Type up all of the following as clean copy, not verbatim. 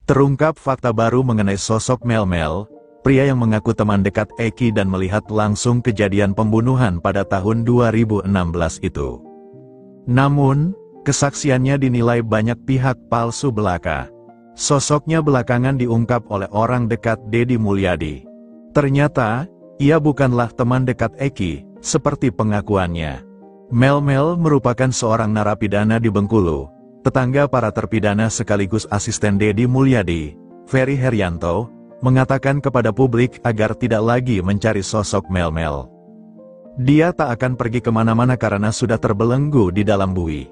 Terungkap fakta baru mengenai sosok Mel-Mel, pria yang mengaku teman dekat Eki dan melihat langsung kejadian pembunuhan pada tahun 2016 itu. Namun, kesaksiannya dinilai banyak pihak palsu belaka. Sosoknya belakangan diungkap oleh orang dekat Deddy Mulyadi. Ternyata, ia bukanlah teman dekat Eki, seperti pengakuannya. Mel-Mel merupakan seorang narapidana di Bengkulu, tetangga para terpidana sekaligus asisten Deddy Mulyadi, Ferry Herianto, mengatakan kepada publik agar tidak lagi mencari sosok Mel-Mel. Dia tak akan pergi kemana-mana karena sudah terbelenggu di dalam bui.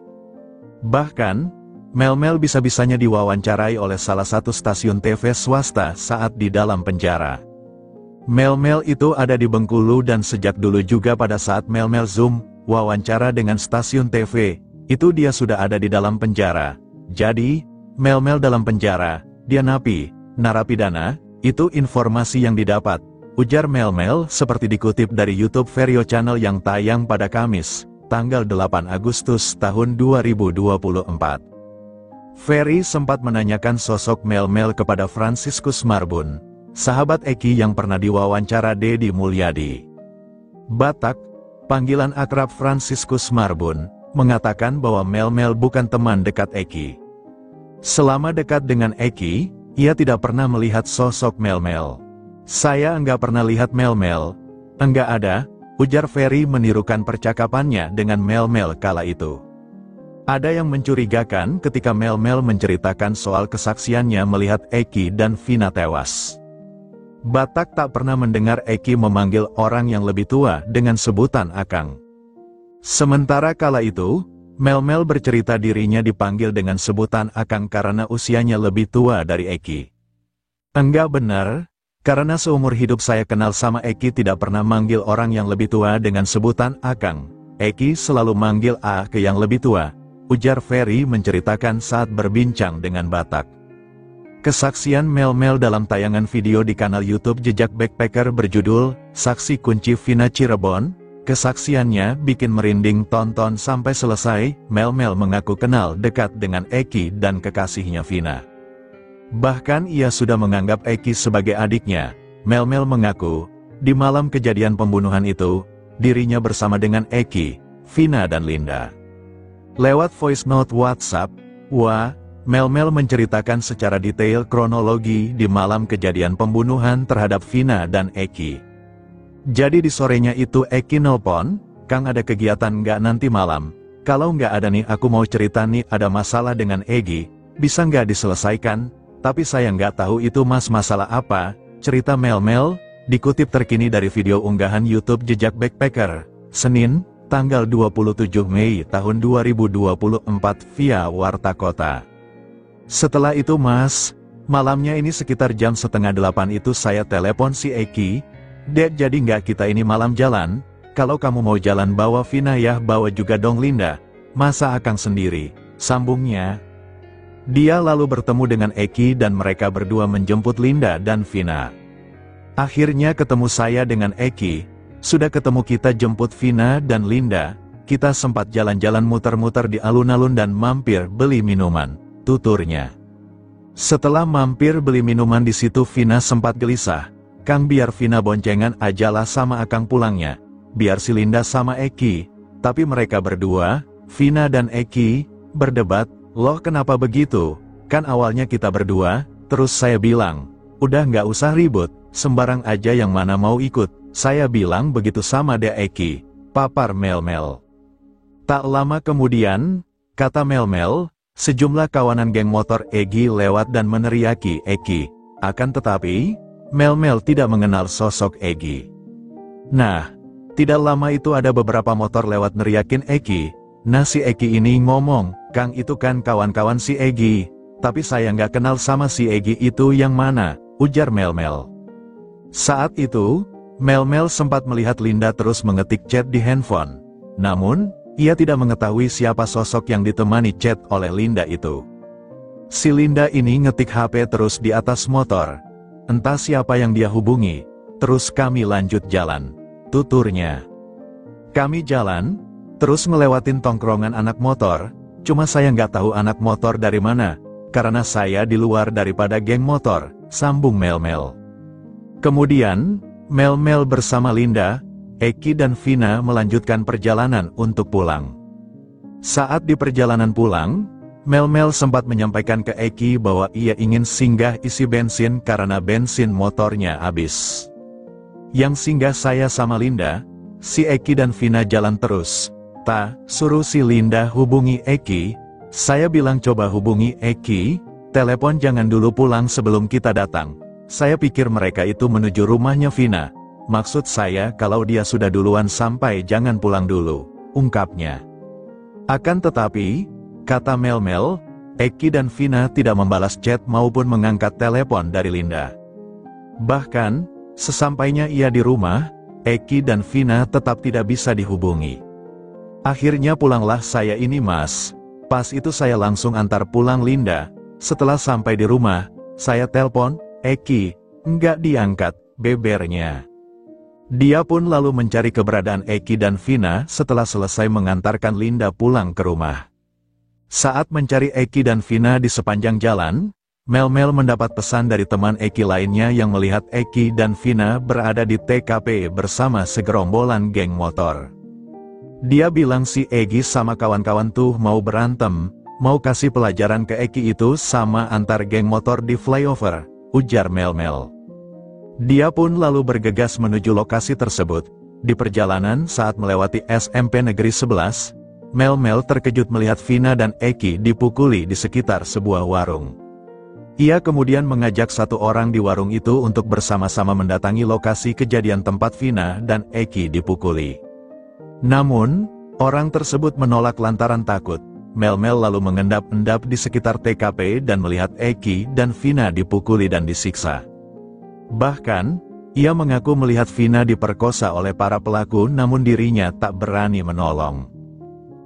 Bahkan, Mel-Mel bisa-bisanya diwawancarai oleh salah satu stasiun TV swasta saat di dalam penjara. Mel-Mel itu ada di Bengkulu dan sejak dulu juga pada saat Mel-Mel Zoom wawancara dengan stasiun TV, itu dia sudah ada di dalam penjara. Jadi, Mel-Mel dalam penjara, dia napi, narapidana, itu informasi yang didapat, ujar Mel-Mel seperti dikutip dari YouTube Vario Channel yang tayang pada Kamis, tanggal 8 Agustus tahun 2024. Ferry sempat menanyakan sosok Mel-Mel kepada Franciscus Marbun, sahabat Eki yang pernah diwawancara Deddy Mulyadi. Batak, panggilan akrab Franciscus Marbun, mengatakan bahwa Mel-Mel bukan teman dekat Eki. Selama dekat dengan Eki, ia tidak pernah melihat sosok Mel-Mel. Saya enggak pernah lihat Mel-Mel. Enggak ada, ujar Ferry menirukan percakapannya dengan Mel-Mel kala itu. Ada yang mencurigakan ketika Mel-Mel menceritakan soal kesaksiannya melihat Eki dan Vina tewas. Batak tak pernah mendengar Eki memanggil orang yang lebih tua dengan sebutan Akang. Sementara kala itu, Mel-Mel bercerita dirinya dipanggil dengan sebutan Akang karena usianya lebih tua dari Eki. Enggak benar, karena seumur hidup saya kenal sama Eki tidak pernah manggil orang yang lebih tua dengan sebutan Akang. Eki selalu manggil ke yang lebih tua, ujar Ferry menceritakan saat berbincang dengan Batak. Kesaksian Mel-Mel dalam tayangan video di kanal YouTube Jejak Backpacker berjudul Saksi Kunci Vina Cirebon. Kesaksiannya bikin merinding tonton sampai selesai. Mel-Mel mengaku kenal dekat dengan Eki dan kekasihnya Vina. Bahkan ia sudah menganggap Eki sebagai adiknya. Mel-Mel mengaku, di malam kejadian pembunuhan itu, dirinya bersama dengan Eki, Vina dan Linda. Lewat voice note WhatsApp, Mel-Mel menceritakan secara detail kronologi di malam kejadian pembunuhan terhadap Vina dan Eki. Jadi di sorenya itu Eki nelpon, "Kang ada kegiatan nggak nanti malam? Kalau nggak ada nih aku mau cerita nih ada masalah dengan Egi, bisa nggak diselesaikan? Tapi saya nggak tahu itu masalah apa," cerita Mel-Mel, dikutip terkini dari video unggahan YouTube Jejak Backpacker, Senin, tanggal 27 Mei tahun 2024 via Warta Kota. "Setelah itu malamnya ini sekitar jam 7:30 itu saya telepon si Eki, Dek jadi nggak kita ini malam jalan, kalau kamu mau jalan bawa Vina ya bawa juga dong Linda, masa Akang sendiri," sambungnya. Dia lalu bertemu dengan Eki dan mereka berdua menjemput Linda dan Vina. "Akhirnya ketemu saya dengan Eki, sudah ketemu kita jemput Vina dan Linda, kita sempat jalan-jalan muter-muter di alun-alun dan mampir beli minuman," tuturnya. Setelah mampir beli minuman di situ Vina sempat gelisah, "Kang biar Vina boncengan aja lah sama Akang pulangnya, biar si Linda sama Eki," tapi mereka berdua, Vina dan Eki, berdebat, "Loh kenapa begitu? Kan awalnya kita berdua," terus saya bilang, "Udah nggak usah ribut, sembarang aja yang mana mau ikut," saya bilang begitu sama Dek Eki, papar Mel-Mel. Tak lama kemudian, kata Mel-Mel, sejumlah kawanan geng motor Egi lewat dan meneriaki Eki, akan tetapi, Mel-Mel tidak mengenal sosok Egi. Nah, tidak lama itu ada beberapa motor lewat neriakin Eki. Nah si Eki ini ngomong, "Kang itu kan kawan-kawan si Egi, tapi saya nggak kenal sama si Egi itu yang mana," ujar Mel-Mel. Saat itu, Mel-Mel sempat melihat Linda terus mengetik chat di handphone. Namun, ia tidak mengetahui siapa sosok yang ditemani chat oleh Linda itu. Si Linda ini ngetik HP terus di atas motor. "Entah siapa yang dia hubungi, terus kami lanjut jalan," tuturnya. "Kami jalan, terus ngelewatin tongkrongan anak motor, cuma saya nggak tahu anak motor dari mana, karena saya di luar daripada geng motor, sambung Mel-Mel. Kemudian, Mel-Mel bersama Linda, Eki dan Vina melanjutkan perjalanan untuk pulang. Saat di perjalanan pulang, Mel-Mel sempat menyampaikan ke Eki bahwa ia ingin singgah isi bensin karena bensin motornya habis. Yang singgah saya sama Linda, si Eki dan Vina jalan terus. Suruh si Linda hubungi Eki. Saya bilang coba hubungi Eki, telepon jangan dulu pulang sebelum kita datang. Saya pikir mereka itu menuju rumahnya Vina. Maksud saya kalau dia sudah duluan sampai jangan pulang dulu, ungkapnya. Akan tetapi, kata Mel-Mel, Eki dan Vina tidak membalas chat maupun mengangkat telepon dari Linda. Bahkan, sesampainya ia di rumah, Eki dan Vina tetap tidak bisa dihubungi. Akhirnya pulanglah saya ini mas. Pas itu saya langsung antar pulang Linda. Setelah sampai di rumah, saya telpon, Eki, nggak diangkat, bebernya. Dia pun lalu mencari keberadaan Eki dan Vina setelah selesai mengantarkan Linda pulang ke rumah. Saat mencari Eki dan Vina di sepanjang jalan, Mel-Mel mendapat pesan dari teman Eki lainnya yang melihat Eki dan Vina berada di TKP bersama segerombolan geng motor. Dia bilang si Egi sama kawan-kawan tuh mau berantem, mau kasih pelajaran ke Eki itu sama antar geng motor di flyover, ujar Mel-Mel. Dia pun lalu bergegas menuju lokasi tersebut. Di perjalanan saat melewati SMP Negeri 11, Mel-Mel terkejut melihat Vina dan Eki dipukuli di sekitar sebuah warung. Ia kemudian mengajak satu orang di warung itu untuk bersama-sama mendatangi lokasi kejadian tempat Vina dan Eki dipukuli. Namun, orang tersebut menolak lantaran takut. Mel-Mel lalu mengendap-endap di sekitar TKP dan melihat Eki dan Vina dipukuli dan disiksa. Bahkan, ia mengaku melihat Vina diperkosa oleh para pelaku namun dirinya tak berani menolong.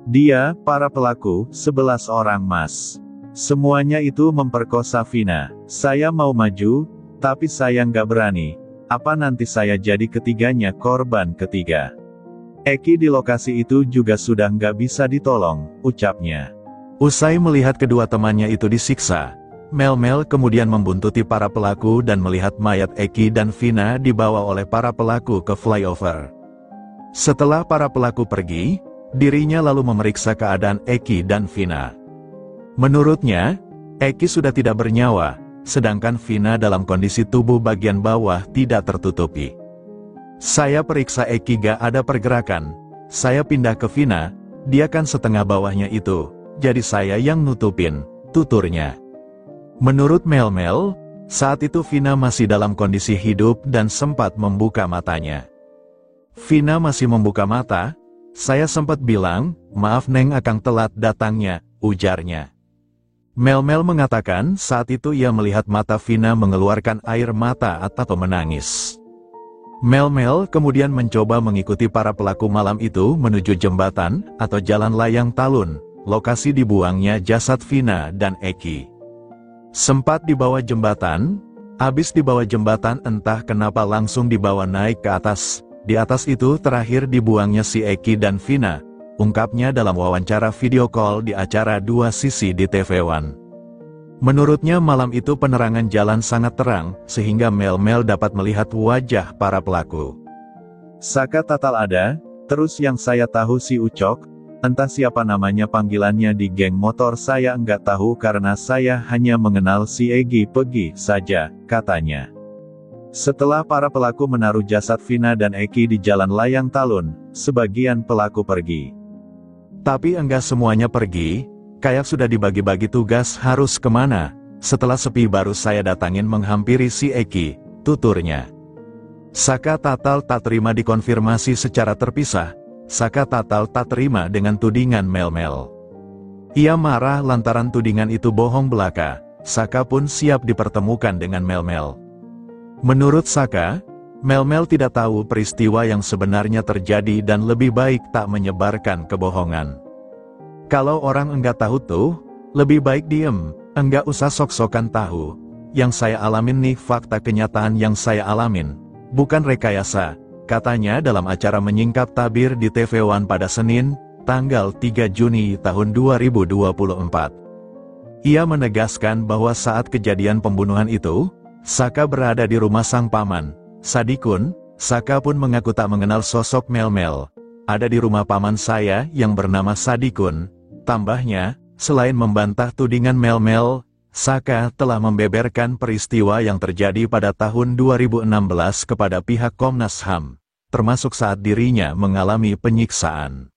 Dia, para pelaku, 11 orang mas. Semuanya itu memperkosa Vina. Saya mau maju, tapi saya nggak berani. Apa nanti saya jadi ketiganya korban ketiga? Eki di lokasi itu juga sudah nggak bisa ditolong, ucapnya. Usai melihat kedua temannya itu disiksa, Mel-Mel kemudian membuntuti para pelaku dan melihat mayat Eki dan Vina dibawa oleh para pelaku ke flyover. Setelah para pelaku pergi, dirinya lalu memeriksa keadaan Eki dan Vina. Menurutnya, Eki sudah tidak bernyawa, sedangkan Vina dalam kondisi tubuh bagian bawah tidak tertutupi. Saya periksa Eki gak ada pergerakan. Saya pindah ke Vina, dia kan setengah bawahnya itu, jadi saya yang nutupin, tuturnya. Menurut Mel-Mel, saat itu Vina masih dalam kondisi hidup dan sempat membuka matanya. Vina masih membuka mata, saya sempat bilang, maaf Neng akang telat datangnya, ujarnya. Mel-Mel mengatakan saat itu ia melihat mata Vina mengeluarkan air mata atau menangis. Mel-Mel kemudian mencoba mengikuti para pelaku malam itu menuju jembatan atau jalan layang talun, lokasi dibuangnya jasad Vina dan Eki. Sempat dibawa jembatan, habis dibawa jembatan entah kenapa langsung dibawa naik ke atas. Di atas itu terakhir dibuangnya si Eki dan Vina, ungkapnya dalam wawancara video call di acara Dua Sisi di TV One. Menurutnya malam itu penerangan jalan sangat terang, sehingga Mel-Mel dapat melihat wajah para pelaku. Saka tatal ada, terus yang saya tahu si Ucok, entah siapa namanya panggilannya di geng motor saya enggak tahu karena saya hanya mengenal si Egi Pegi saja, katanya. Setelah para pelaku menaruh jasad Vina dan Eki di jalan layang talun, sebagian pelaku pergi. Tapi enggak semuanya pergi. Kayak sudah dibagi-bagi tugas harus kemana, setelah sepi baru saya datangin menghampiri si Eki, tuturnya. Saka Tatal tak terima dikonfirmasi secara terpisah, Saka Tatal tak terima dengan tudingan Mel-Mel. Ia marah lantaran tudingan itu bohong belaka, Saka pun siap dipertemukan dengan Mel-Mel. Menurut Saka, Mel-Mel tidak tahu peristiwa yang sebenarnya terjadi dan lebih baik tak menyebarkan kebohongan. Kalau orang enggak tahu tuh, lebih baik diem, enggak usah sok-sokan tahu. Yang saya alamin nih fakta kenyataan yang saya alamin, bukan rekayasa, katanya dalam acara menyingkap tabir di TV One pada Senin, tanggal 3 Juni tahun 2024. Ia menegaskan bahwa saat kejadian pembunuhan itu, Saka berada di rumah sang paman, Sadikun. Saka pun mengaku tak mengenal sosok Melmel. Ada di rumah paman saya yang bernama Sadikun. Tambahnya, selain membantah tudingan Melmel, Saka telah membeberkan peristiwa yang terjadi pada tahun 2016 kepada pihak Komnas HAM, termasuk saat dirinya mengalami penyiksaan.